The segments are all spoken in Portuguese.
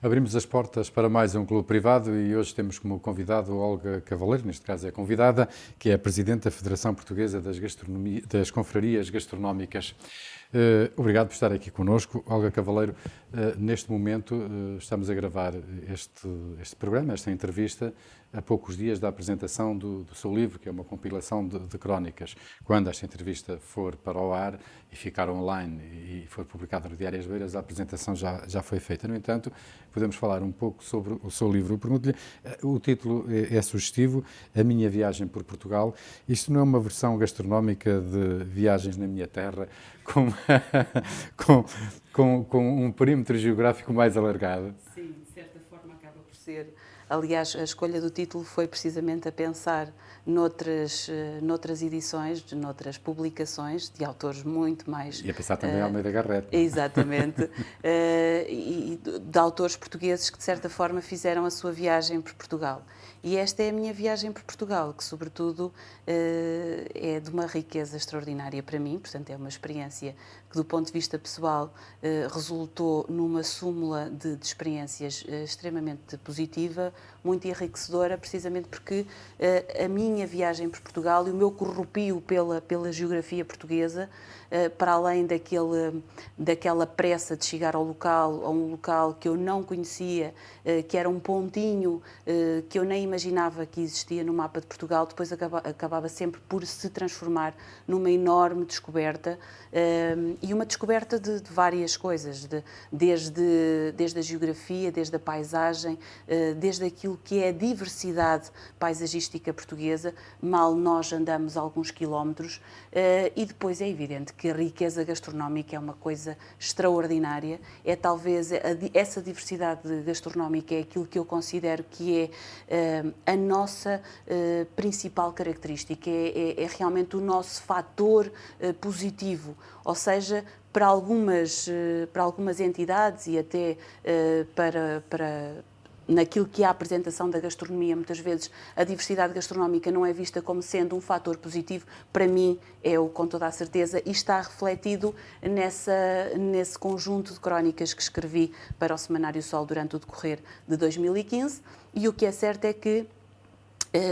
Abrimos as portas para mais um clube privado e hoje temos como convidado Olga Cavaleiro, neste caso é a convidada, que é a Presidente da Federação Portuguesa das Confrarias Gastronómicas. Obrigado por estar aqui connosco. Olga Cavaleiro, neste momento estamos a gravar este programa, esta entrevista, a poucos dias da apresentação do seu livro, que é uma compilação de crónicas. Quando esta entrevista for para o ar e ficar online e for publicada no Diário As Beiras, a apresentação já foi feita. No entanto, podemos falar um pouco sobre o seu livro. Eu pergunto-lhe, o título é sugestivo, A Minha Viagem por Portugal. Isto não é uma versão gastronómica de Viagens na Minha Terra, com um perímetro geográfico mais alargado? Sim, de certa forma acaba por ser. Aliás, a escolha do título foi precisamente a pensar noutras edições, noutras publicações de autores muito mais... E a pensar também em Almeida Garrett. Exatamente. E de autores portugueses que, de certa forma, fizeram a sua viagem por Portugal. E esta é a minha viagem por Portugal, que, sobretudo, é de uma riqueza extraordinária para mim. Portanto, é uma experiência que, do ponto de vista pessoal, resultou numa súmula de experiências extremamente positiva, muito enriquecedora, precisamente porque a minha viagem por Portugal e o meu corrupio pela geografia portuguesa, para além daquela pressa de chegar a um local que eu não conhecia, que era um pontinho que eu nem imaginava que existia no mapa de Portugal, depois acabava sempre por se transformar numa enorme descoberta, e uma descoberta de várias coisas, desde a geografia, desde a paisagem, desde aquilo que é a diversidade paisagística portuguesa. Mal nós andamos alguns quilómetros, e depois é evidente que a riqueza gastronómica é uma coisa extraordinária. É talvez essa diversidade gastronómica é aquilo que eu considero que é a nossa principal característica, é realmente o nosso fator positivo, ou seja, para algumas entidades e até naquilo que é a apresentação da gastronomia, muitas vezes a diversidade gastronómica não é vista como sendo um fator positivo. Para mim com toda a certeza, e está refletido nesse conjunto de crónicas que escrevi para o Semanário Sol durante o decorrer de 2015, e o que é certo é que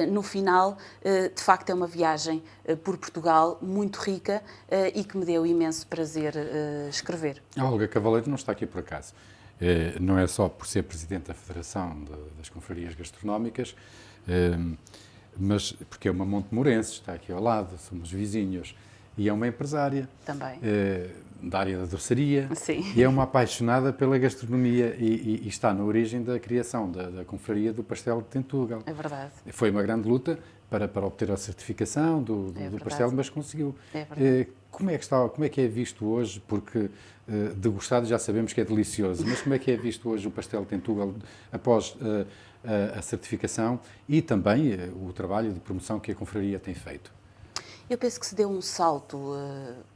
no final, de facto, é uma viagem por Portugal muito rica e que me deu imenso prazer escrever. A Olga Cavaleiro não está aqui por acaso. Não é só por ser Presidente da Federação das Confrarias Gastronómicas, mas porque é uma montemorense, está aqui ao lado, somos vizinhos, e é uma empresária. Também. Da área da doçaria. Sim. E é uma apaixonada pela gastronomia e está na origem da criação da confraria do pastel de Tentugal. É verdade. Foi uma grande luta para obter a certificação do pastel, mas conseguiu. É verdade. Como é que é visto hoje? Porque degustado já sabemos que é delicioso, mas como é que é visto hoje o pastel de Tentugal após a certificação e também o trabalho de promoção que a confraria tem feito? Eu penso que se deu um salto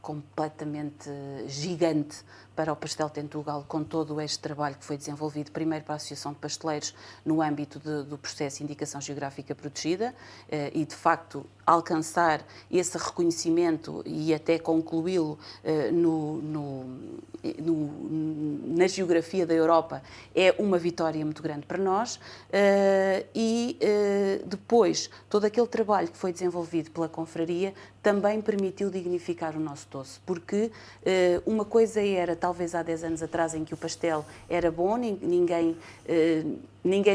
completamente gigante para o pastel Tentugal, com todo este trabalho que foi desenvolvido primeiro para a Associação de Pasteleiros no âmbito do processo de indicação geográfica protegida e, de facto, alcançar esse reconhecimento e até concluí-lo na geografia da Europa é uma vitória muito grande para nós. E depois, todo aquele trabalho que foi desenvolvido pela confraria também permitiu dignificar o nosso doce, porque uma coisa era, talvez há 10 anos atrás, em que o pastel era bom, ninguém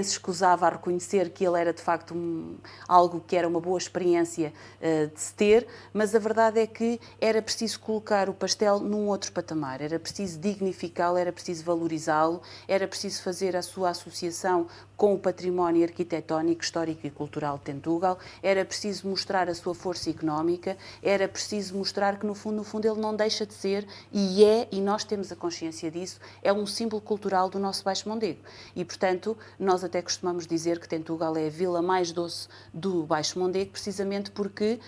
se escusava a reconhecer que ele era de facto algo que era uma boa experiência de se ter, mas a verdade é que era preciso colocar o pastel num outro patamar, era preciso dignificá-lo, era preciso valorizá-lo, era preciso fazer a sua associação com o património arquitetónico, histórico e cultural de Tentugal, era preciso mostrar a sua força económica, era preciso mostrar que no fundo ele não deixa de ser e nós temos a consciência disso, é um símbolo cultural do nosso Baixo Mondego. E, portanto, nós até costumamos dizer que Tentugal é a vila mais doce do Baixo Mondego, precisamente porque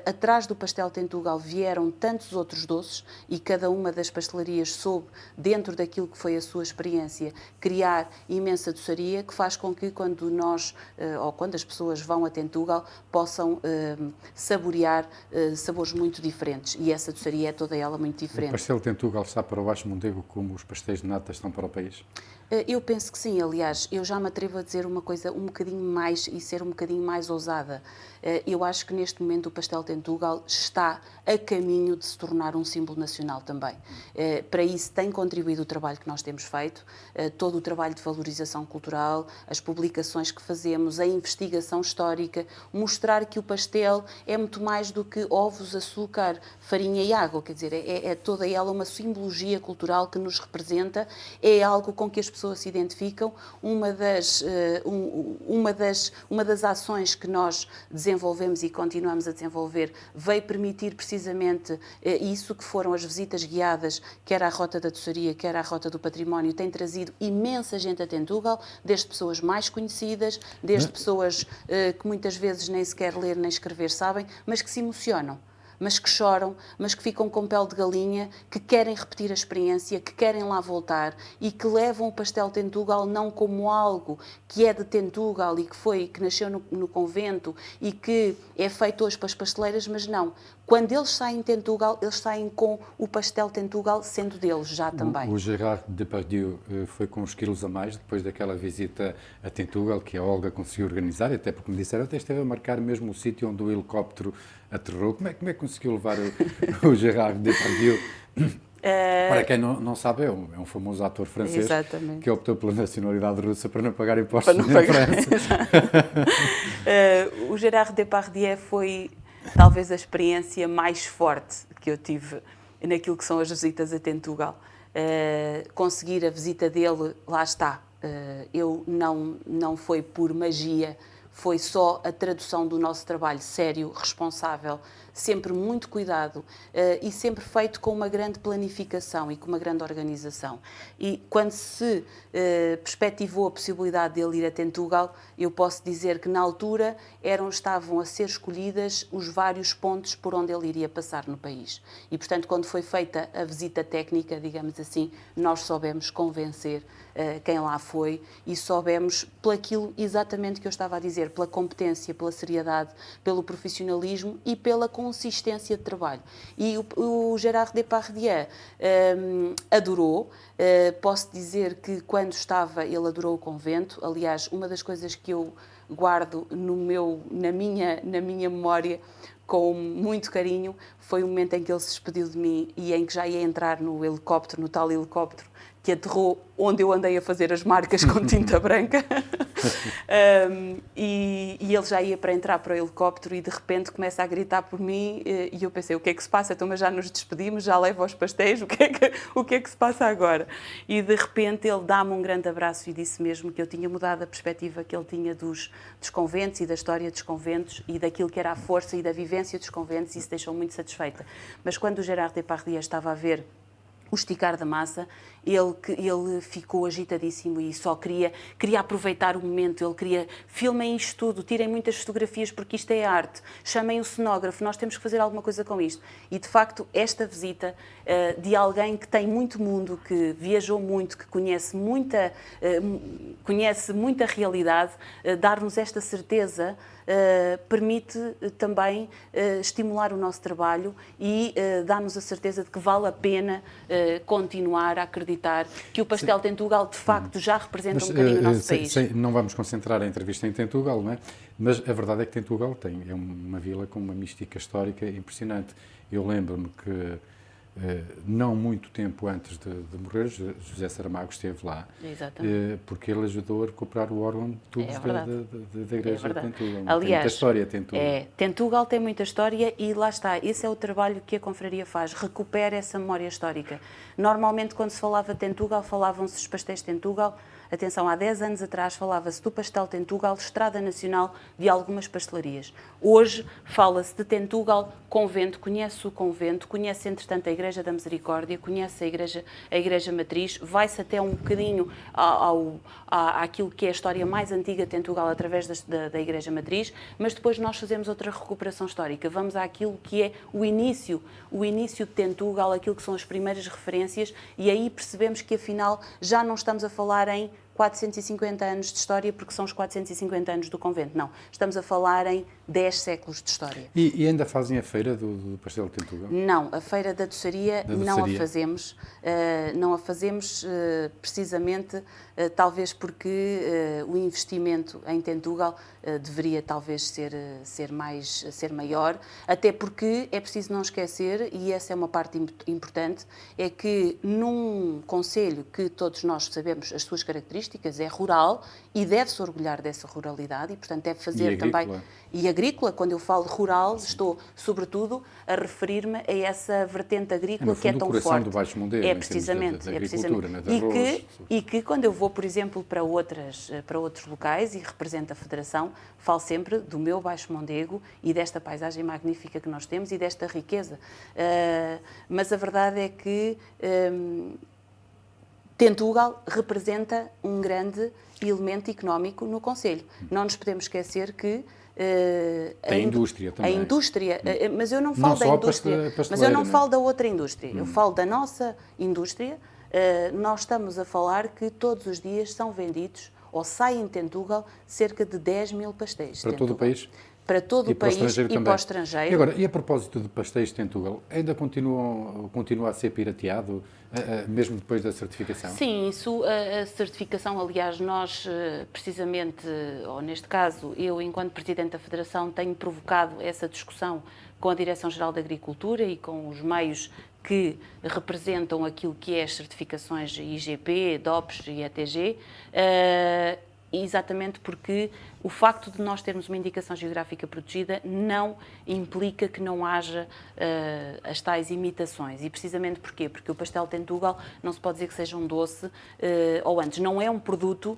atrás do pastel Tentugal vieram tantos outros doces e cada uma das pastelarias soube, dentro daquilo que foi a sua experiência, criar imensa doçaria que faz com que quando nós, ou quando as pessoas vão a Tentugal, possam saborear sabores muito diferentes. E essa doçaria é toda ela muito diferente. O pastel de Tentugal está para o Baixo Mondego como os pastéis de nata estão para o país? Eu penso que sim, aliás, eu já me atrevo a dizer uma coisa um bocadinho mais e ser um bocadinho mais ousada. Eu acho que neste momento o pastel Tentugal está a caminho de se tornar um símbolo nacional também. Para isso tem contribuído o trabalho que nós temos feito, todo o trabalho de valorização cultural, as publicações que fazemos, a investigação histórica, mostrar que o pastel é muito mais do que ovos, açúcar, farinha e água, quer dizer, é toda ela uma simbologia cultural que nos representa, é algo com que as pessoas se identificam. Uma das ações que nós desenvolvemos e continuamos a desenvolver veio permitir precisamente isso, que foram as visitas guiadas, quer à Rota da Doçaria, quer à Rota do Património, tem trazido imensa gente a Tentugal, desde pessoas mais conhecidas, desde pessoas que muitas vezes nem sequer ler nem escrever sabem, mas que se emocionam, mas que choram, mas que ficam com pele de galinha, que querem repetir a experiência, que querem lá voltar e que levam o pastel Tentugal não como algo que é de Tentugal e que nasceu no convento e que é feito hoje para as pasteleiras, mas não. Quando eles saem em Tentugal, eles saem com o pastel Tentugal sendo deles já também. O Gérard Depardieu foi com uns quilos a mais depois daquela visita a Tentugal que a Olga conseguiu organizar, até porque me disseram até esteve a marcar mesmo o sítio onde o helicóptero aterrou. Como é que conseguiu levar o Gérard Depardieu? Para quem não sabe, é um famoso ator francês. Exatamente. Que optou pela nacionalidade russa para não pagar impostos na França. O Gérard Depardieu foi talvez a experiência mais forte que eu tive naquilo que são as visitas a Tentugal. Conseguir a visita dele, lá está. Não foi por magia, foi só a tradução do nosso trabalho sério, responsável, sempre muito cuidado e sempre feito com uma grande planificação e com uma grande organização. E quando se perspectivou a possibilidade dele ir a Tentugal, eu posso dizer que na altura estavam a ser escolhidas os vários pontos por onde ele iria passar no país. E, portanto, quando foi feita a visita técnica, digamos assim, nós soubemos convencer quem lá foi e soubemos pelaquilo exatamente que eu estava a dizer, pela competência, pela seriedade, pelo profissionalismo e pela consistência de trabalho. E o Gérard Depardieu adorou. Posso dizer que quando ele adorou o convento. Aliás, uma das coisas que eu guardo na minha memória com muito carinho foi o momento em que ele se despediu de mim e em que já ia entrar no tal helicóptero que aterrou onde eu andei a fazer as marcas com tinta branca. E ele já ia para entrar para o helicóptero e de repente começa a gritar por mim e eu pensei, o que é que se passa? Então, mas já nos despedimos, já levo aos pastéis, o que é que se passa agora? E de repente ele dá-me um grande abraço e disse mesmo que eu tinha mudado a perspectiva que ele tinha dos conventos e da história dos conventos e daquilo que era a força e da vivência dos conventos, e isso deixou muito satisfeita. Mas quando o Gérard Depardieu estava a ver o esticar da massa, ele ficou agitadíssimo e só queria aproveitar o momento. Ele queria, filmem isto tudo, tirem muitas fotografias porque isto é arte, chamem o cenógrafo, nós temos que fazer alguma coisa com isto. E, de facto, esta visita de alguém que tem muito mundo, que viajou muito, que conhece muita realidade, dar-nos esta certeza permite também estimular o nosso trabalho e dar-nos a certeza de que vale a pena continuar a acreditar que o pastel Tentugal de facto já representa um bocadinho o nosso país. Não vamos concentrar a entrevista em Tentugal, não é? Mas a verdade é que Tentugal é uma vila com uma mística histórica impressionante. Eu lembro-me que não muito tempo antes de morrer, José Saramago esteve lá, porque ele ajudou a recuperar o órgão de tubos da Igreja de Tentugal. Aliás, tem muita história, Tentugal. Tentugal tem muita história e lá está, esse é o trabalho que a Confraria faz, recupera essa memória histórica. Normalmente, quando se falava de Tentugal, falavam-se dos pastéis de Tentugal. Atenção, há 10 anos atrás falava-se do pastel Tentugal, estrada nacional de algumas pastelarias. Hoje fala-se de Tentugal, convento, conhece o convento, conhece entretanto a Igreja da Misericórdia, conhece a Igreja Matriz, vai-se até um bocadinho àquilo que é a história mais antiga de Tentugal através da Igreja Matriz, mas depois nós fazemos outra recuperação histórica. Vamos àquilo que é o início de Tentugal, aquilo que são as primeiras referências, e aí percebemos que afinal já não estamos a falar em 450 anos de história porque são os 450 anos do convento. Não, estamos a falar em 10 séculos de história. E ainda fazem a feira do pastel de Tentugal? Não, a feira da doçaria não a fazemos. Não a fazemos precisamente, talvez porque o investimento em Tentugal deveria talvez ser maior, até porque é preciso não esquecer, e essa é uma parte importante, é que num concelho que todos nós sabemos as suas características, é rural e deve-se orgulhar dessa ruralidade e, portanto, deve fazer também... E agrícola, quando eu falo rural, estou, sobretudo, a referir-me a essa vertente agrícola que é tão forte. Do Baixo Mondego, é precisamente. E que quando eu vou, por exemplo, para outros locais e represento a Federação, falo sempre do meu Baixo Mondego e desta paisagem magnífica que nós temos e desta riqueza. Mas a verdade é que Tentugal representa um grande elemento económico no concelho. Não nos podemos esquecer que a indústria também. A indústria, mas eu não falo da indústria, mas eu não falo da outra indústria. Eu falo da nossa indústria. Nós estamos a falar que todos os dias são vendidos ou saem em Tentugal cerca de 10 mil pastéis. Para todo o país? Para todo o país e para o estrangeiro. E agora, e a propósito de pastéis de Tentugal, ainda continua a ser pirateado, mesmo depois da certificação? Sim, isso, a certificação, aliás, nós precisamente, ou neste caso, eu, enquanto Presidente da Federação, tenho provocado essa discussão com a Direção-Geral da Agricultura e com os meios que representam aquilo que é as certificações IGP, DOPS e ETG, exatamente porque o facto de nós termos uma indicação geográfica protegida não implica que não haja as tais imitações. E precisamente porquê? Porque o pastel Tentugal não se pode dizer que seja um doce, ou antes, não é um produto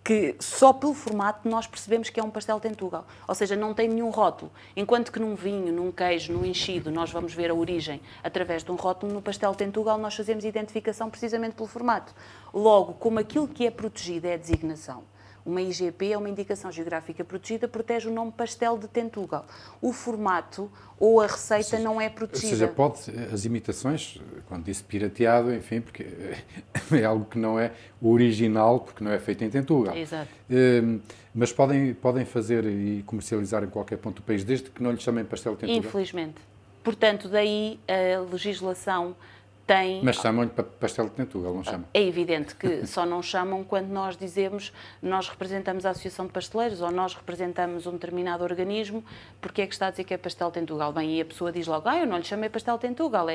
que só pelo formato nós percebemos que é um pastel Tentugal. Ou seja, não tem nenhum rótulo. Enquanto que num vinho, num queijo, num enchido, nós vamos ver a origem através de um rótulo, no pastel Tentugal nós fazemos identificação precisamente pelo formato. Logo, como aquilo que é protegido é a designação, uma IGP é uma indicação geográfica protegida, protege o nome pastel de Tentugal. O formato ou a receita não é protegida. Ou seja, as imitações, quando disse pirateado, enfim, porque é algo que não é original, porque não é feito em Tentugal. Exato. Mas podem fazer e comercializar em qualquer ponto do país, desde que não lhe chamem pastel de Tentugal? Infelizmente. Portanto, daí a legislação tem... Mas chamam-lhe pastel de Tentugal, não chamam? É evidente que só não chamam quando nós dizemos nós representamos a Associação de Pasteleiros ou nós representamos um determinado organismo, porque é que está a dizer que é pastel de Tentugal? Bem, e a pessoa diz logo, eu não lhe chamei pastel de Tentugal,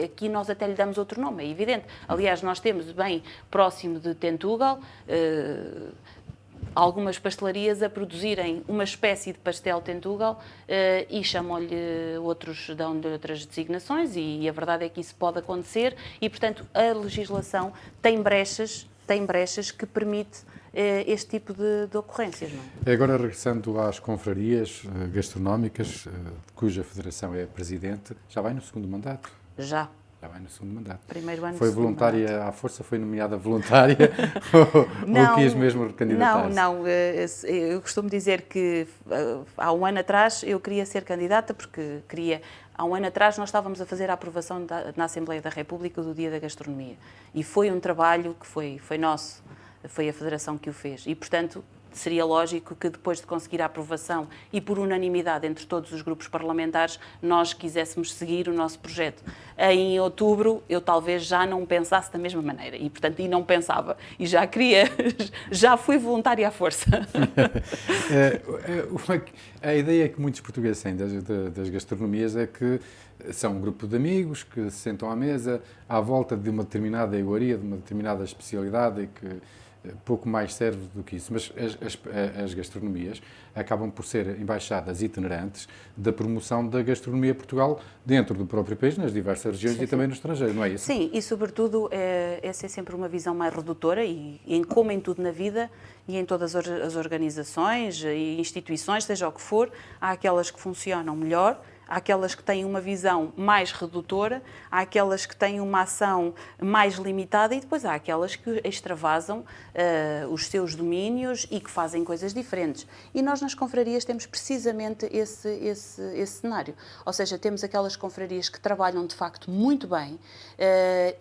aqui nós até lhe damos outro nome, é evidente. Aliás, nós temos bem próximo de Tentugal algumas pastelarias a produzirem uma espécie de pastel Tentugal e chamam-lhe dão-lhe outras designações e a verdade é que isso pode acontecer e, portanto, a legislação tem brechas que permite este tipo de ocorrências. Não é? Agora, regressando às confrarias gastronómicas, cuja federação é presidente, já vai no segundo mandato? Já vai no segundo mandato. Primeiro ano foi voluntária à força, foi nomeada voluntária ou quis mesmo recandidatar-se? Não, eu costumo dizer que há um ano atrás eu queria ser candidata porque há um ano atrás nós estávamos a fazer a aprovação na Assembleia da República do Dia da Gastronomia e foi um trabalho que foi nosso, foi a Federação que o fez e, portanto, seria lógico que depois de conseguir a aprovação e por unanimidade entre todos os grupos parlamentares, nós quiséssemos seguir o nosso projeto. Em outubro, eu talvez já não pensasse da mesma maneira e, portanto, não pensava. E já fui voluntária à força. A ideia que muitos portugueses têm das gastronomias é que são um grupo de amigos que se sentam à mesa à volta de uma determinada iguaria, de uma determinada especialidade e que pouco mais serve do que isso, mas as gastronomias acabam por ser embaixadas itinerantes da promoção da gastronomia de Portugal dentro do próprio país, nas diversas regiões e também no estrangeiro, não é isso? Sim, e sobretudo essa é sempre uma visão mais redutora e como em tudo na vida e em todas as organizações e instituições, seja o que for, há aquelas que funcionam melhor, Há aquelas que têm uma visão mais redutora, há aquelas que têm uma ação mais limitada e depois há aquelas que extravasam os seus domínios e que fazem coisas diferentes. E nós nas confrarias temos precisamente esse cenário. Ou seja, temos aquelas confrarias que trabalham de facto muito bem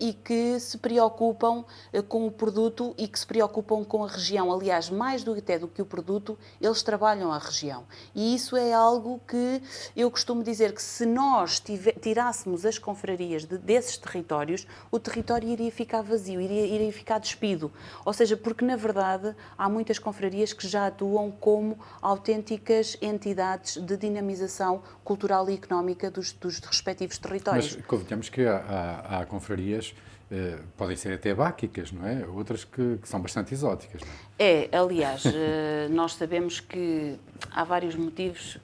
e que se preocupam com o produto e que se preocupam com a região. Aliás, mais do que o produto, eles trabalham a região. E isso é algo que eu costumo dizer que se nós tirássemos as confrarias desses territórios, o território iria ficar vazio, iria ficar despido. Ou seja, porque na verdade há muitas confrarias que já atuam como autênticas entidades de dinamização cultural e económica dos respectivos territórios. Mas convenhamos que há confrarias, podem ser até báquicas, não é? Outras que são bastante exóticas, não é? Aliás, nós sabemos que há vários motivos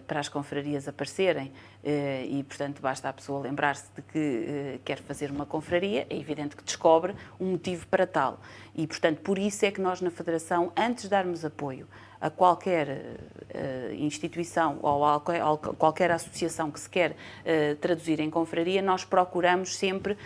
para as confrarias aparecerem e, portanto, basta a pessoa lembrar-se de que quer fazer uma confraria, é evidente que descobre um motivo para tal. E, portanto, por isso é que nós na Federação, antes de darmos apoio a qualquer instituição ou a qualquer associação que se quer traduzir em confraria, nós procuramos sempre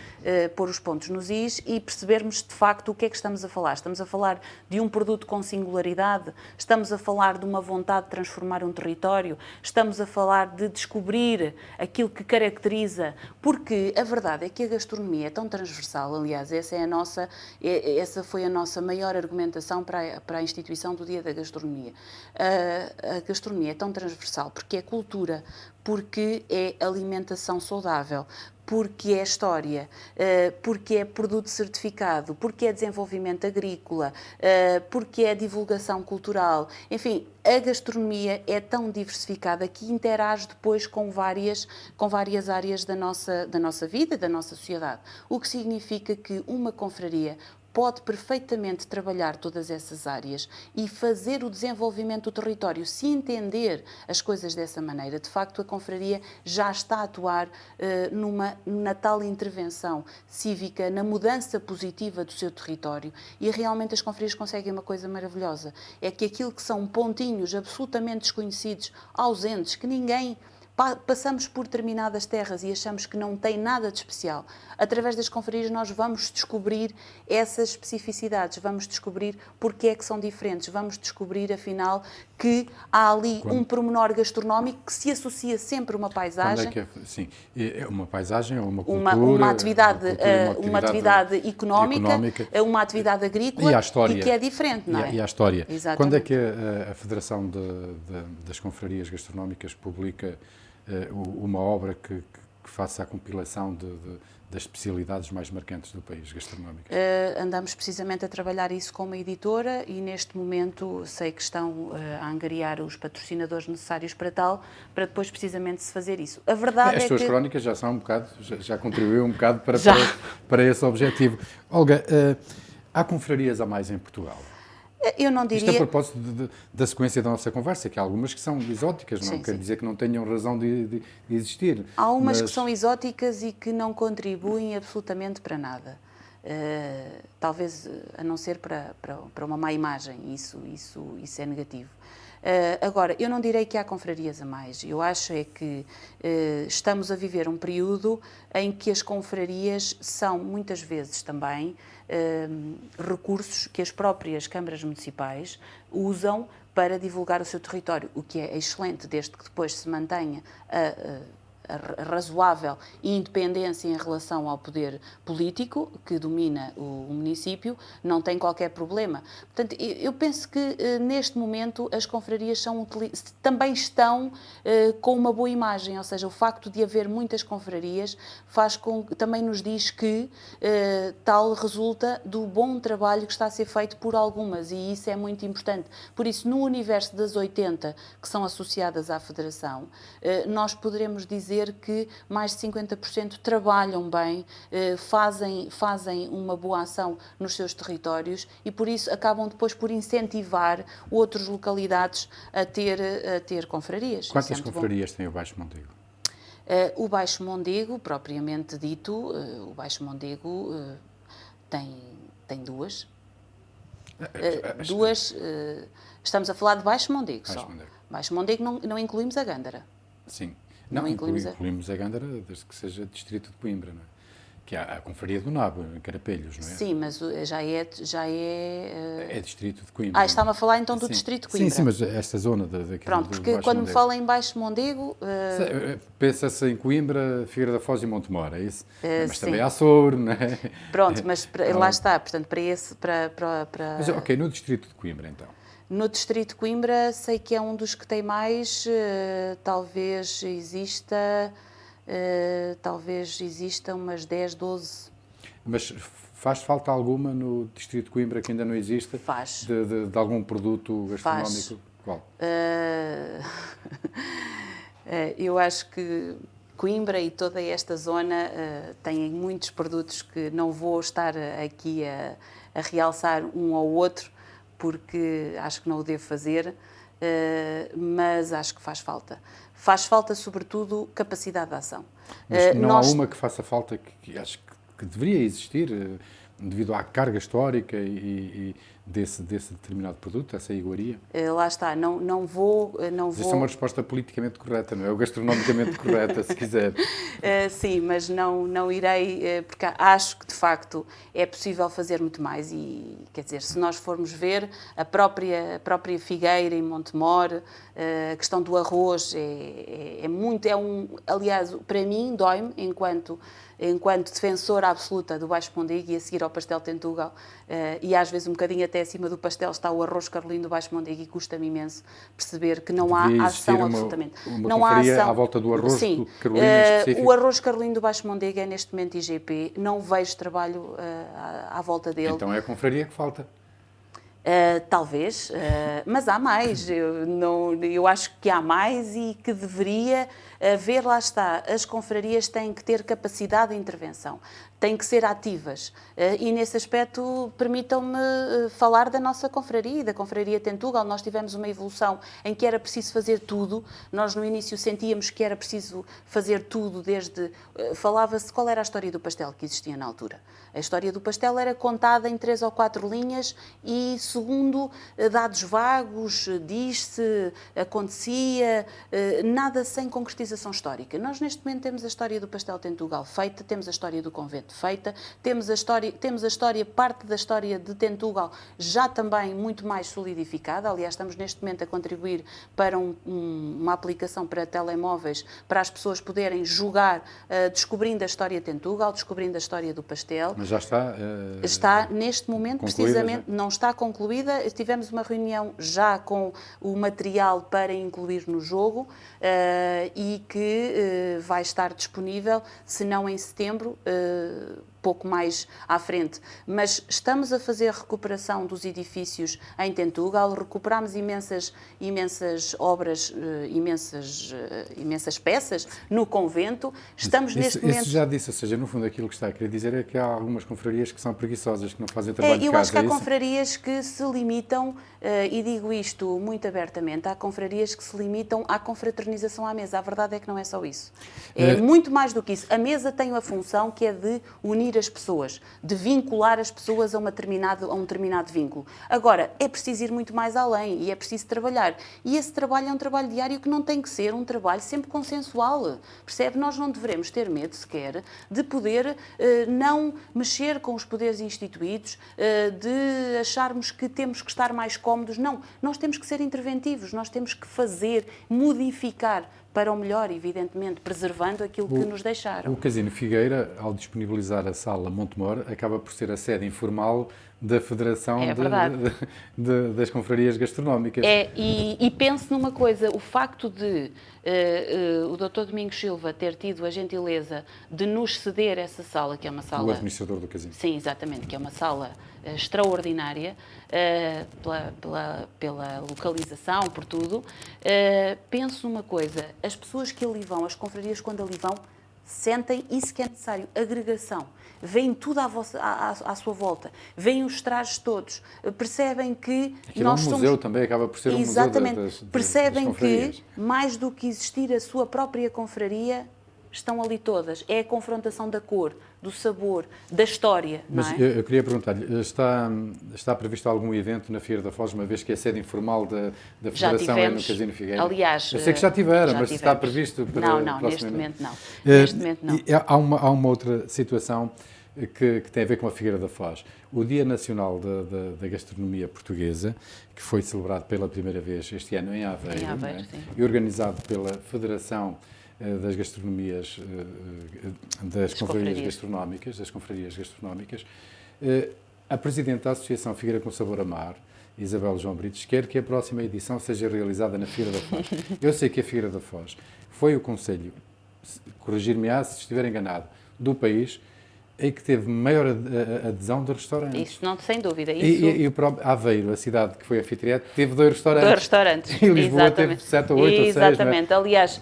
pôr os pontos nos is e percebermos de facto o que é que estamos a falar. Estamos a falar de um produto com singularidade, estamos a falar de uma vontade de transformar um território, estamos a falar de descobrir aquilo que caracteriza, porque a verdade é que a gastronomia é tão transversal, aliás, essa foi a nossa maior argumentação para a instituição do Dia da Gastronomia. A gastronomia é tão transversal porque é cultura, porque é alimentação saudável, porque é história, porque é produto certificado, porque é desenvolvimento agrícola, porque é divulgação cultural. Enfim, a gastronomia é tão diversificada que interage depois com várias áreas da nossa vida, da nossa sociedade. O que significa que uma confraria pode perfeitamente trabalhar todas essas áreas e fazer o desenvolvimento do território. Se entender as coisas dessa maneira, de facto a confraria já está a atuar na tal intervenção cívica, na mudança positiva do seu território, e realmente as confrarias conseguem uma coisa maravilhosa, é que aquilo que são pontinhos absolutamente desconhecidos, ausentes, que ninguém... Passamos por determinadas terras e achamos que não tem nada de especial. Através das confrarias nós vamos descobrir essas especificidades, vamos descobrir porque é que são diferentes, vamos descobrir, afinal, que há ali um pormenor gastronómico que se associa sempre a uma paisagem. Sim, é uma paisagem ou uma cultura, uma atividade económica, uma atividade agrícola e, a história, e que é diferente, não é? E a história. Exatamente. Quando é que a Federação das Confrarias Gastronómicas publica uma obra que faça a compilação das especialidades mais marcantes do país, gastronómicas? Andamos precisamente a trabalhar isso com uma editora e neste momento sei que estão a angariar os patrocinadores necessários para tal, para depois precisamente se fazer isso. A verdade As é suas que... crónicas já são um bocado, já contribuíram um bocado para esse objetivo. Olga, há confrarias a mais em Portugal? Eu não diria... Isto a propósito da sequência da nossa conversa, que há algumas que são exóticas, não quer dizer que não tenham razão de existir. Há umas que são exóticas e que não contribuem absolutamente para nada. Talvez a não ser para uma má imagem, isso é negativo. Agora, eu não direi que há confrarias a mais, eu acho é que estamos a viver um período em que as confrarias são muitas vezes também recursos que as próprias câmaras municipais usam para divulgar o seu território, o que é excelente, desde que depois se mantenha a razoável independência em relação ao poder político que domina o município, não tem qualquer problema. Portanto, eu penso que neste momento as confrarias também estão com uma boa imagem, ou seja, o facto de haver muitas confrarias também nos diz que tal resulta do bom trabalho que está a ser feito por algumas, e isso é muito importante. Por isso, no universo das 80 que são associadas à Federação, nós poderemos dizer que mais de 50% trabalham bem, fazem uma boa ação nos seus territórios e, por isso, acabam depois por incentivar outras localidades a ter confrarias. Quantas confrarias tem o Baixo Mondego? O Baixo Mondego, propriamente dito, o Baixo Mondego tem duas. Estamos a falar de Baixo Mondego só. Baixo Mondego não incluímos a Gândara. Sim. Não, incluímos a Gândara desde que seja distrito de Coimbra, não é? Que há a Confraria do Nabo, em Carapelhos, não é? Sim, mas já é... É distrito de Coimbra. Está-me a falar então do sim. distrito de Coimbra. Sim, mas esta zona Pronto, porque quando me fala em Baixo Mondego... Pensa-se em Coimbra, Figueira da Foz e Montemor, é isso? Mas sim. também há Açor, não é? Pronto, mas lá está, portanto, para esse... Mas, ok, no distrito de Coimbra, então. No distrito de Coimbra, sei que é um dos que tem mais, talvez exista umas 10, 12. Mas faz falta alguma no distrito de Coimbra que ainda não existe? Faz. De algum produto gastronómico? Faz. Qual? Eu acho que Coimbra e toda esta zona têm muitos produtos que não vou estar aqui a realçar um ao outro, porque acho que não o devo fazer, mas acho que faz falta. Faz falta, sobretudo, capacidade de ação. Mas não há uma que faça falta, que acho que deveria existir, devido à carga histórica e desse determinado produto, essa iguaria? Lá está, não vou... Isto é uma resposta politicamente correta, não é? Ou gastronomicamente correta, se quiser. Sim, mas não irei, porque acho que, de facto, é possível fazer muito mais e, quer dizer, se nós formos ver a própria Figueira em Montemor, a questão do arroz aliás, para mim, dói-me, enquanto defensora absoluta do Baixo Mondego e a seguir ao pastel Tentugal, e às vezes um bocadinho até acima do pastel está o arroz carolino do Baixo Mondego e custa-me imenso perceber que não há ação absolutamente. Não há ação à volta do arroz carolino específico? O arroz carolino do Baixo Mondego é neste momento IGP, não vejo trabalho à volta dele. Então é a confraria que falta. Talvez, mas há mais. Eu acho que há mais e que deveria haver, lá está, as confrarias têm que ter capacidade de intervenção, têm que ser ativas e nesse aspecto permitam-me falar da nossa confraria e da confraria Tentugal. Nós tivemos uma evolução em que era preciso fazer tudo, nós no início sentíamos que era preciso fazer tudo, falava-se qual era a história do pastel que existia na altura. A história do pastel era contada em 3 ou 4 linhas e segundo dados vagos, diz-se, acontecia, nada sem concretização histórica. Nós neste momento temos a história do pastel Tentugal feita, temos a história do convento feita, temos a história, parte da história de Tentugal já também muito mais solidificada. Aliás, estamos neste momento a contribuir para uma aplicação para telemóveis, para as pessoas poderem jogar, descobrindo a história de Tentugal, descobrindo a história do pastel. Mas já está... Está neste momento, precisamente, já? não está concluída. Tivemos uma reunião já com o material para incluir no jogo e que vai estar disponível, se não em setembro, pouco mais à frente. Mas estamos a fazer recuperação dos edifícios em Tentugal, recuperámos imensas obras, imensas peças no convento. Estamos neste momento... Isso já disse, ou seja, no fundo aquilo que está a querer dizer é que há algumas confrarias que são preguiçosas, que não fazem trabalho de casa. Eu acho que há confrarias que se limitam, e digo isto muito abertamente, há confrarias que se limitam à confraternização à mesa. A verdade é que não é só isso. É muito mais do que isso. A mesa tem uma função que é de unir as pessoas, de vincular as pessoas a um determinado vínculo. Agora, é preciso ir muito mais além e é preciso trabalhar. E esse trabalho é um trabalho diário que não tem que ser um trabalho sempre consensual. Percebe? Nós não devemos ter medo sequer de poder não mexer com os poderes instituídos, de acharmos que temos que estar mais cómodos. Não, nós temos que ser interventivos, nós temos que fazer, modificar para o melhor, evidentemente, preservando aquilo que nos deixaram. O Casino Figueira, ao disponibilizar a sala Montemor, acaba por ser a sede informal da Federação das Confrarias Gastronómicas. E penso numa coisa, o facto de o Dr. Domingos Silva ter tido a gentileza de nos ceder essa sala, que é uma sala... O administrador do casino. Sim, exatamente, que é uma sala extraordinária, pela localização, por tudo. Penso numa coisa, as pessoas que ali vão, as confrarias quando ali vão, sentem isso que é necessário, agregação. Veem tudo à sua volta, veem os trajes todos, percebem que nós somos... museu também, acaba por ser um museu das percebem que, mais do que existir a sua própria confraria, estão ali todas. É a confrontação da cor, do sabor, da história, não Mas é? eu queria perguntar-lhe, está previsto algum evento na Figueira da Foz, uma vez que é sede informal da Já Federação é no tivemos, Casino Figueira? aliás... Eu sei que já tiveram, mas está tivemos. previsto para Não, neste proximamente? momento não. Neste momento não. E há uma outra situação que tem a ver com a Figueira da Foz. O Dia Nacional da Gastronomia Portuguesa, que foi celebrado pela primeira vez este ano em Aveiro, Em Aveiro, não é? sim. E organizado pela Federação das Gastronomias, das Confrarias Gastronómicas, a Presidente da Associação Figueira com Sabor a Mar, Isabel João Brites, quer que a próxima edição seja realizada na Figueira da Foz. Eu sei que a Figueira da Foz foi o concelho, corrigir-me-á se estiver enganado, do país em que teve maior adesão de restaurantes. Isso não, sem dúvida. E o próprio Aveiro, a cidade que foi anfitriã, teve 2 restaurantes. 2 restaurantes. E Lisboa Exatamente. teve 7 ou 8 ou 6. Exatamente. Aliás...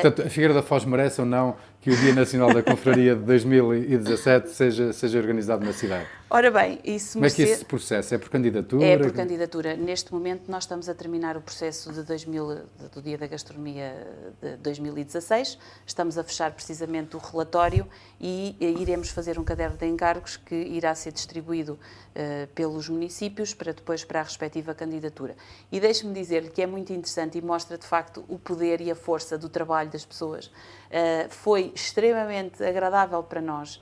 Portanto, a Figueira da Foz merece ou não que o Dia Nacional da Confraria de 2017 seja organizado na cidade? Ora bem, isso... Como é que esse processo? É por candidatura? É por candidatura. Neste momento nós estamos a terminar o processo do Dia da Gastronomia de 2016. Estamos a fechar precisamente o relatório e iremos fazer um caderno de encargos que irá ser distribuído pelos municípios para a respectiva candidatura. E deixe-me dizer-lhe que é muito interessante e mostra de facto o poder e a força do trabalho das pessoas. Foi extremamente agradável para nós,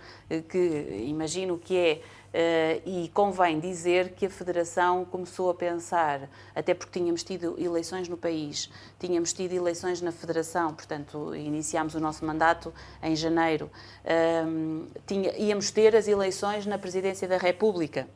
que imagino que é... e convém dizer que a Federação começou a pensar, até porque tínhamos tido eleições no país, tínhamos tido eleições na Federação, portanto, iniciámos o nosso mandato em janeiro, íamos ter as eleições na Presidência da República,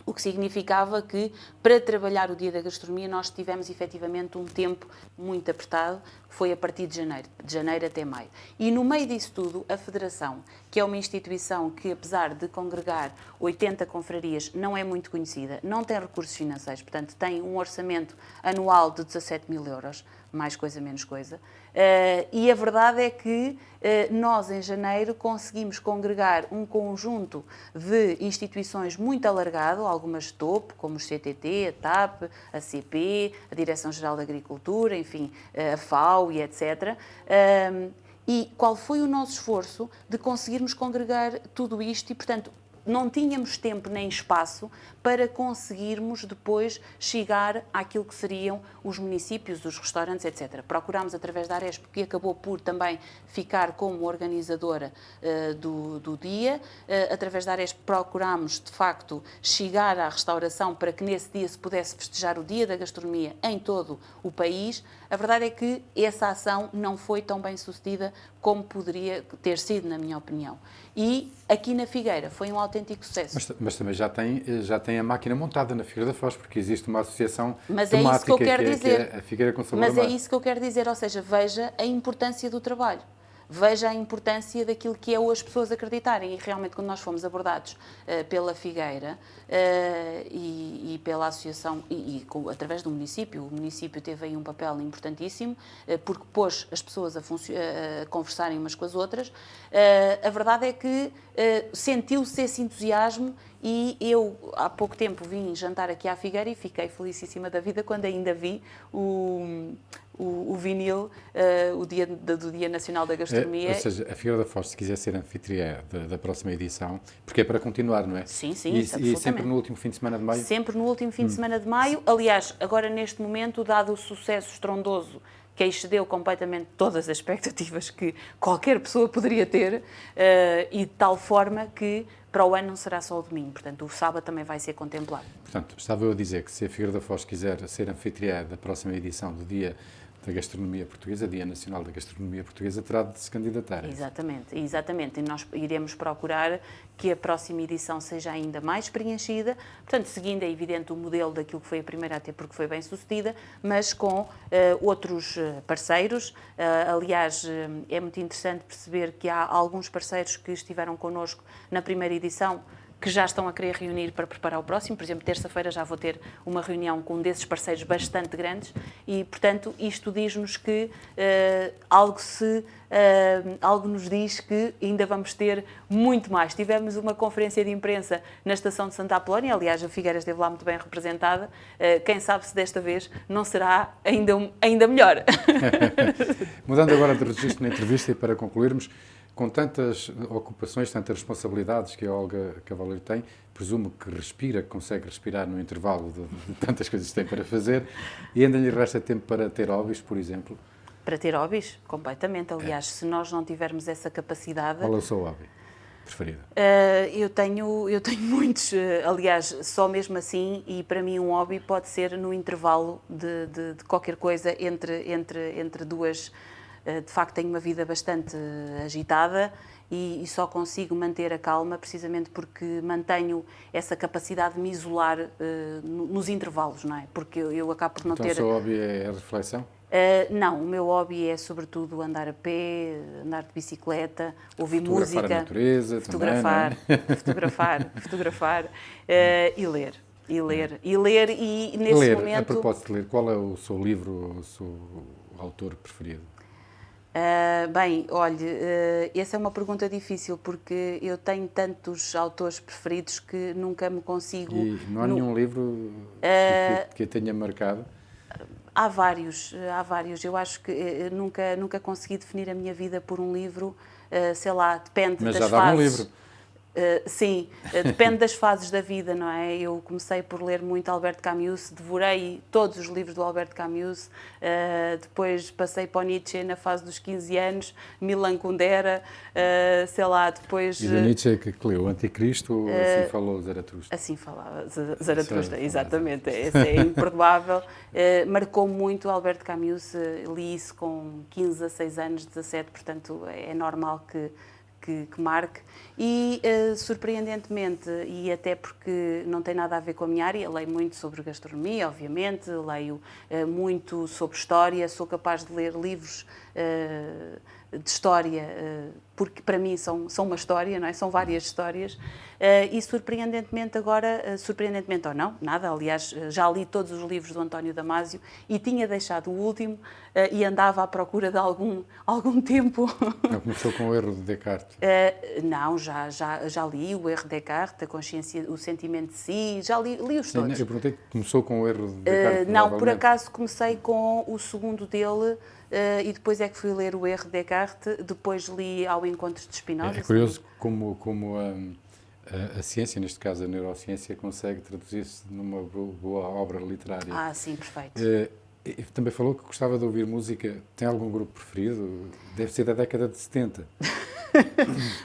o que significava que, para trabalhar o Dia da Gastronomia, nós tivemos efetivamente um tempo muito apertado, que foi a partir de janeiro até maio. E no meio disso tudo, a Federação, que é uma instituição que, apesar de congregar 80 confrarias, não é muito conhecida, não tem recursos financeiros, portanto, tem um orçamento anual de 17 mil euros, mais coisa, menos coisa. E a verdade é que nós, em janeiro, conseguimos congregar um conjunto de instituições muito alargado, algumas topo, como o CTT, a TAP, a CP, a Direção-Geral da Agricultura, enfim, a FAO e etc. E qual foi o nosso esforço de conseguirmos congregar tudo isto e, portanto, não tínhamos tempo nem espaço para conseguirmos depois chegar àquilo que seriam os municípios, os restaurantes, etc. Procurámos através da Aresp, que acabou por também ficar como organizadora do dia. Através da Aresp procurámos, de facto, chegar à restauração para que nesse dia se pudesse festejar o Dia da Gastronomia em todo o país. A verdade é que essa ação não foi tão bem sucedida como poderia ter sido, na minha opinião. E aqui na Figueira foi um autêntico sucesso. Mas também já tem a máquina montada na Figueira da Foz, porque existe uma associação Mas temática, é isso que eu quero dizer. Que é a Figueira com Sabor Mas a Mar. é isso que eu quero dizer, ou seja, veja a importância do trabalho. Veja a importância daquilo que é as pessoas acreditarem. E realmente, quando nós fomos abordados pela Figueira e pela associação, através do município, o município teve aí um papel importantíssimo, porque pôs as pessoas a conversarem umas com as outras. A verdade é que sentiu-se esse entusiasmo e eu, há pouco tempo, vim jantar aqui à Figueira e fiquei felicíssima da vida quando ainda vi o vinil, do Dia Nacional da Gastronomia. Ou seja, a Figueira da Foz, se quiser ser anfitriã da próxima edição, porque é para continuar, não é? Sim, E sempre no último fim de semana de maio? Sempre no último fim de semana de maio. Aliás, agora neste momento, dado o sucesso estrondoso que excedeu completamente todas as expectativas que qualquer pessoa poderia ter, e de tal forma que para o ano não será só o domingo, portanto o sábado também vai ser contemplado. Portanto, estava eu a dizer que se a Figueira da Foz quiser ser anfitriã da próxima edição do Dia da Gastronomia Portuguesa, Dia Nacional da Gastronomia Portuguesa, terá de se candidatar. Exatamente, exatamente. E nós iremos procurar que a próxima edição seja ainda mais preenchida, portanto, seguindo, é evidente, o modelo daquilo que foi a primeira, até porque foi bem sucedida, mas com outros parceiros. Aliás, é muito interessante perceber que há alguns parceiros que estiveram connosco na primeira edição, que já estão a querer reunir para preparar o próximo. Por exemplo, terça-feira já vou ter uma reunião com um desses parceiros bastante grandes e, portanto, isto diz-nos que algo nos diz que ainda vamos ter muito mais. Tivemos uma conferência de imprensa na estação de Santa Apolónia, aliás, a Figueira esteve lá muito bem representada. Quem sabe se desta vez não será ainda melhor. Mudando agora de registro na entrevista e para concluirmos, Com tantas ocupações, tantas responsabilidades que a Olga Cavaleiro tem, presumo que respira, que consegue respirar no intervalo de tantas coisas que tem para fazer, e ainda lhe resta tempo para ter hobbies, por exemplo. Para ter hobbies? Completamente. Aliás, se nós não tivermos essa capacidade... Qual é o seu hobby preferido? Eu tenho muitos, aliás, só mesmo assim, e para mim um hobby pode ser no intervalo de qualquer coisa entre duas. De facto, tenho uma vida bastante agitada e só consigo manter a calma precisamente porque mantenho essa capacidade de me isolar nos intervalos, não é? Porque eu acabo por não Então ter... o seu hobby é a reflexão? Não, o meu hobby é sobretudo andar a pé, andar de bicicleta, ouvir Fotografar música, a natureza fotografar, também, não é? fotografar e ler. E nesse Ler, a momento... propósito de ler, qual é o seu livro, o seu autor preferido? Bem, olhe, essa é uma pergunta difícil porque eu tenho tantos autores preferidos que nunca me consigo... E não há nenhum livro que a tenha marcado? Há vários. Eu acho que nunca consegui definir a minha vida por um livro, sei lá, depende Mas das já dava um fases. livro. Sim, depende das fases da vida, não é? Eu comecei por ler muito Albert Camus, devorei todos os livros do Albert Camus, depois passei para o Nietzsche na fase dos 15 anos, Milan Kundera, sei lá, depois... E do Nietzsche que leu o Anticristo, assim falou Zaratustra. Assim falava Zaratustra, Sei, exatamente, esse é imperdoável. Marcou muito Albert Camus, li isso com 15 a 6 anos, 17, portanto é normal que marque. E, surpreendentemente, e até porque não tem nada a ver com a minha área, leio muito sobre gastronomia, obviamente, leio muito sobre história, sou capaz de ler livros de história, porque para mim são uma história, não é? São várias histórias, e surpreendentemente agora, surpreendentemente ou não, nada, aliás, já li todos os livros do António Damasio e tinha deixado o último e andava à procura de algum tempo. Não começou com o erro de Descartes? Não, já li o erro de Descartes, a consciência, o sentimento de si, já li-os todos. Eu perguntei que começou com o erro de Descartes, Não, por acaso comecei com o segundo dele e depois é que fui ler o erro de Descartes, depois li Ao Encontro de Spinoza. É curioso como a ciência, neste caso a neurociência, consegue traduzir-se numa boa obra literária. Sim, perfeito. Também falou que gostava de ouvir música. Tem algum grupo preferido? Deve ser da década de 70.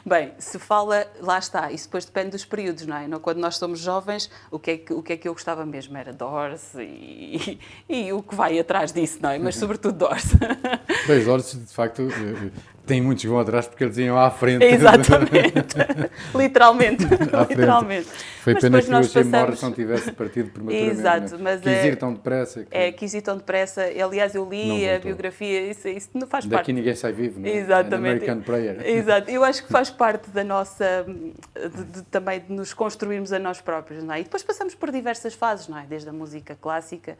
Bem, se fala, lá está, isso depois depende dos períodos, não é? Quando nós somos jovens, o que é que eu gostava mesmo? Era Doors e o que vai atrás disso, não é? Mas sobretudo Doors. Pois, Doors, de facto, tem muitos que vão atrás porque eles iam à frente. Exatamente. Literalmente. Literalmente. Foi mas pena que o Jim passamos... Morrison tivesse partido prematuramente. Exato, mas quis ir tão depressa. Quis ir tão depressa. Aliás, eu li a biografia, isso não faz parte. Daqui ninguém sai vivo, não é? Exatamente. American Prayer. Exato. Eu acho que faz parte da nossa... também de nos construirmos a nós próprios, não é? E depois passamos por diversas fases, não é? Desde a música clássica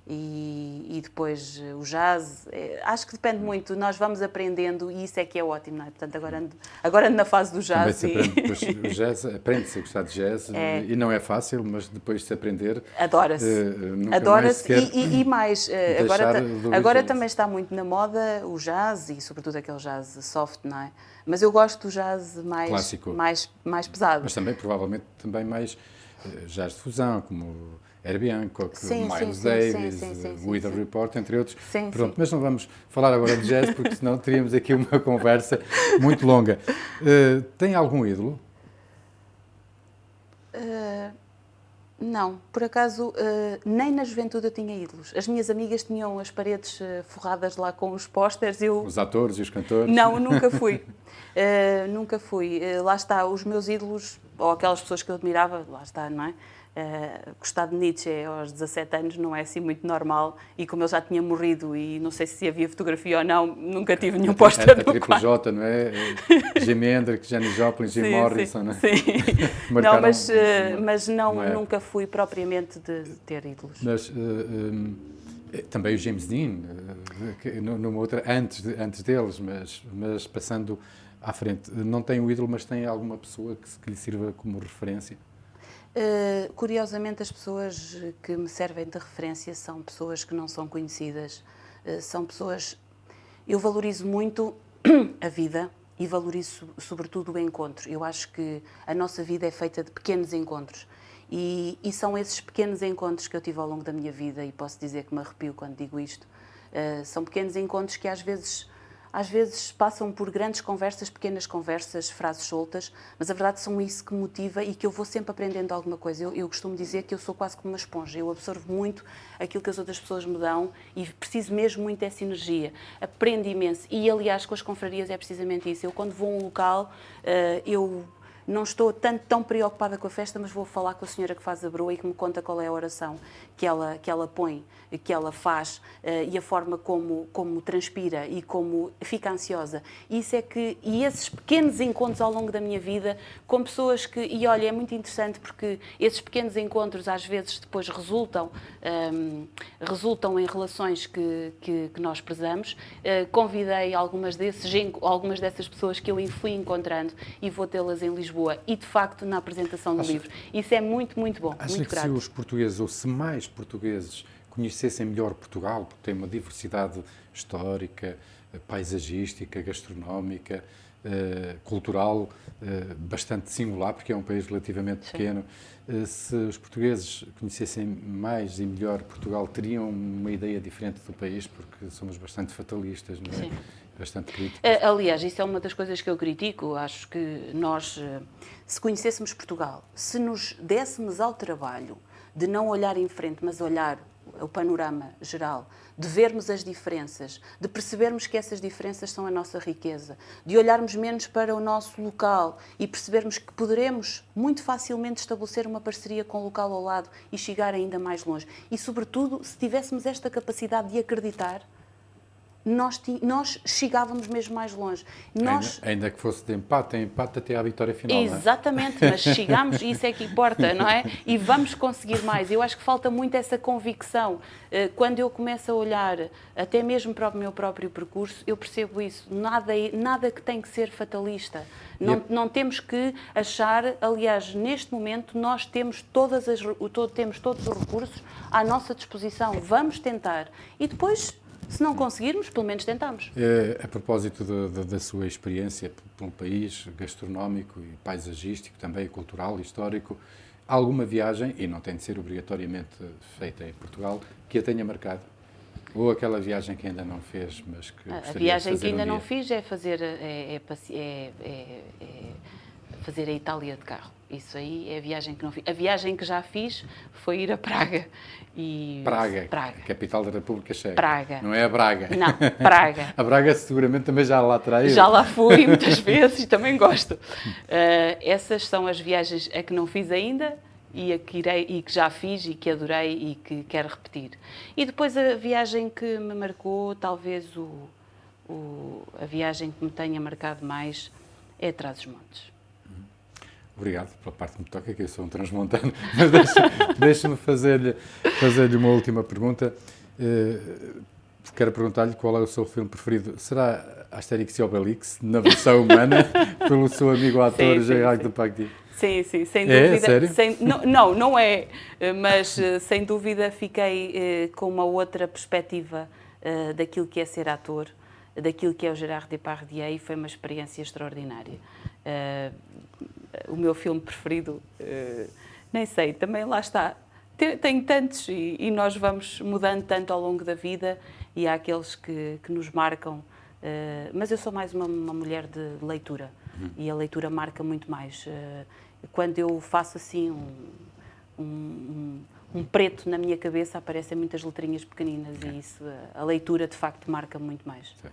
e depois o jazz. Acho que depende muito. Nós vamos aprendendo e isso é que é ótimo, não é? Portanto, agora ando na fase do jazz. O jazz, aprende-se a gostar de jazz e não é fácil, mas depois de se aprender... Adora-se. Adora-se e mais. Agora também está muito na moda o jazz e sobretudo aquele jazz soft, não é? Mas eu gosto do jazz mais pesado. Mas também, provavelmente, também mais jazz de fusão, como Herbie Hancock, Miles Davis, Weather Report, entre outros. Pronto, mas não vamos falar agora de jazz, porque senão teríamos aqui uma conversa muito longa. Tem algum ídolo? Não, por acaso, nem na juventude eu tinha ídolos. As minhas amigas tinham as paredes forradas lá com os pósteres. Os atores e os cantores? Não, nunca fui. Nunca fui. Lá está, os meus ídolos, ou aquelas pessoas que eu admirava, lá está, não é? Gostar de Nietzsche aos 17 anos não é assim muito normal e como ele já tinha morrido e não sei se havia fotografia ou não, nunca tive nenhum póster no quarto. A J, não é? Jimi Hendrix, Janis Joplin, Jim Morrison, não é? Sim, não, mas nunca fui propriamente de ter ídolos. Mas também o James Dean, numa outra, antes deles, mas passando à frente. Não tem um ídolo, mas tem alguma pessoa que lhe sirva como referência? Curiosamente, as pessoas que me servem de referência são pessoas que não são conhecidas. São pessoas... Eu valorizo muito a vida e valorizo sobretudo o encontro. Eu acho que a nossa vida é feita de pequenos encontros e são esses pequenos encontros que eu tive ao longo da minha vida e posso dizer que me arrepio quando digo isto. São pequenos encontros que às vezes passam por grandes conversas, pequenas conversas, frases soltas, mas a verdade são isso que me motiva e que eu vou sempre aprendendo alguma coisa. Eu costumo dizer que eu sou quase como uma esponja, eu absorvo muito aquilo que as outras pessoas me dão e preciso mesmo muito dessa energia. Aprendo imenso e, aliás, com as confrarias é precisamente isso. Eu, quando vou a um local, eu não estou tão preocupada com a festa, mas vou falar com a senhora que faz a broa e que me conta qual é a oração que ela põe, que ela faz e a forma como transpira e como fica ansiosa. E esses pequenos encontros ao longo da minha vida com pessoas que... E olha, é muito interessante porque esses pequenos encontros às vezes depois resultam em relações que nós prezamos. Convidei algumas dessas pessoas que eu fui encontrando e vou tê-las em Lisboa e, de facto, na apresentação do livro. Isso é muito, muito bom, Acha muito que grato. se os portugueses, ou se mais portugueses, conhecessem melhor Portugal, porque tem uma diversidade histórica, paisagística, gastronómica, cultural, bastante singular, porque é um país relativamente pequeno, se os portugueses conhecessem mais e melhor Portugal, teriam uma ideia diferente do país, porque somos bastante fatalistas, não é? Sim. Bastante críticos. Aliás, isso é uma das coisas que eu critico. Acho que nós, se conhecêssemos Portugal, se nos dessemos ao trabalho de não olhar em frente, mas olhar o panorama geral, de vermos as diferenças, de percebermos que essas diferenças são a nossa riqueza, de olharmos menos para o nosso local e percebermos que poderemos muito facilmente estabelecer uma parceria com o local ao lado e chegar ainda mais longe. E, sobretudo, se tivéssemos esta capacidade de acreditar, nós chegávamos mesmo mais longe. Ainda que fosse de empate até à vitória final, exatamente, não é? Mas chegamos e isso é que importa, não é? E vamos conseguir mais. Eu acho que falta muito essa convicção. Quando eu começo a olhar até mesmo para o meu próprio percurso, eu percebo isso. Nada que tem que ser fatalista. Não temos que achar, aliás, neste momento nós temos todos os recursos à nossa disposição. Vamos tentar. E depois, se não conseguirmos, pelo menos tentamos. A propósito da sua experiência pelo país, gastronómico e paisagístico, também cultural, histórico, há alguma viagem, e não tem de ser obrigatoriamente feita em Portugal, que a tenha marcado? Ou aquela viagem que ainda não fez, mas que gostaria de fazer? A viagem que ainda não fiz é fazer a Itália de carro. Isso aí é a viagem que não fiz. A viagem que já fiz foi ir a Praga. Praga, capital da República Checa. Praga. Não é a Braga. Não, Praga. A Braga seguramente também já lá terá ido. Já lá fui muitas vezes e também gosto. Essas são as viagens a que não fiz ainda e a que irei e que já fiz e que adorei e que quero repetir. E depois a viagem que me marcou, talvez a viagem que me tenha marcado mais é Trás-os-Montes. Obrigado, pela parte que me toca, que eu sou um transmontano, mas deixa-me fazer-lhe uma última pergunta. Quero perguntar-lhe qual é o seu filme preferido. Será Asterix e Obelix, na versão humana, pelo seu amigo ator Gerard Depardieu? Sim, sem dúvida. Sério? Não é, mas sem dúvida fiquei com uma outra perspectiva daquilo que é ser ator, daquilo que é o Gerard Depardieu, e foi uma experiência extraordinária. O meu filme preferido, nem sei, também lá está. Tenho tantos e nós vamos mudando tanto ao longo da vida e há aqueles que nos marcam. Mas eu sou mais uma mulher de leitura e a leitura marca muito mais. Quando eu faço assim um preto na minha cabeça, aparecem muitas letrinhas pequeninas e isso, a leitura de facto marca muito mais. Sim.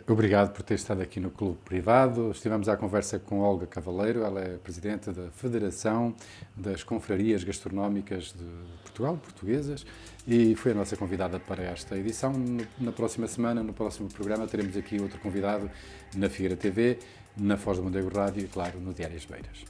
Obrigado por ter estado aqui no Clube Privado. Estivemos à conversa com Olga Cavaleiro, ela é presidente da Federação das Confrarias Gastronómicas de Portugal, portuguesas, e foi a nossa convidada para esta edição. Na próxima semana, no próximo programa, teremos aqui outro convidado na Figueira TV, na Foz do Mondego Rádio e, claro, no Diário As Beiras.